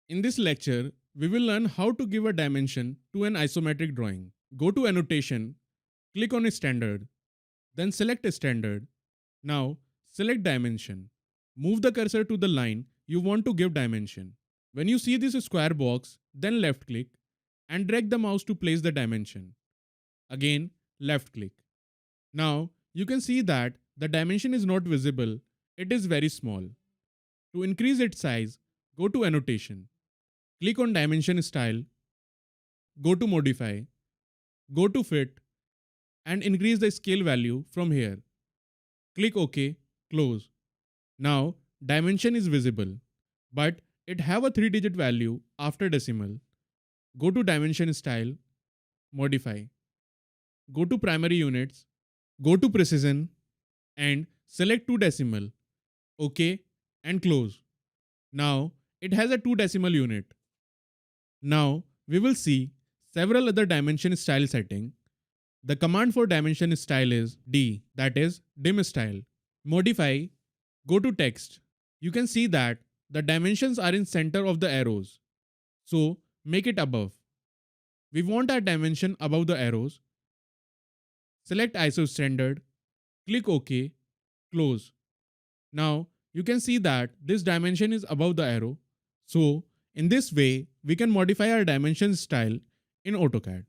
In this lecture, we will learn how to give a dimension to an isometric drawing. Go to Annotation, click on Standard, then select a Standard. Now, select Dimension. Move the cursor to the line you want to give dimension. When you see this square box, then left click and drag the mouse to place the dimension. Again, left click. Now, you can see that the dimension is not visible, it is very small. To increase its size, go to Annotation. Click on Dimension Style, go to Modify, go to Fit, and increase the scale value from here. Click OK, close. Now, dimension is visible, but it have a 3-digit value after decimal. Go to Dimension Style, Modify, go to Primary Units, go to Precision, and select 2 decimal. OK, and close. Now, it has a 2 decimal unit. Now, we will see several other dimension style setting. The command for dimension style is D, that is dim style. Modify, go to text. You can see that the dimensions are in center of the arrows. So, make it above. We want our dimension above the arrows. Select ISO standard, click OK, close. Now, you can see that this dimension is above the arrow. So, in this way, we can modify our dimension style in AutoCAD.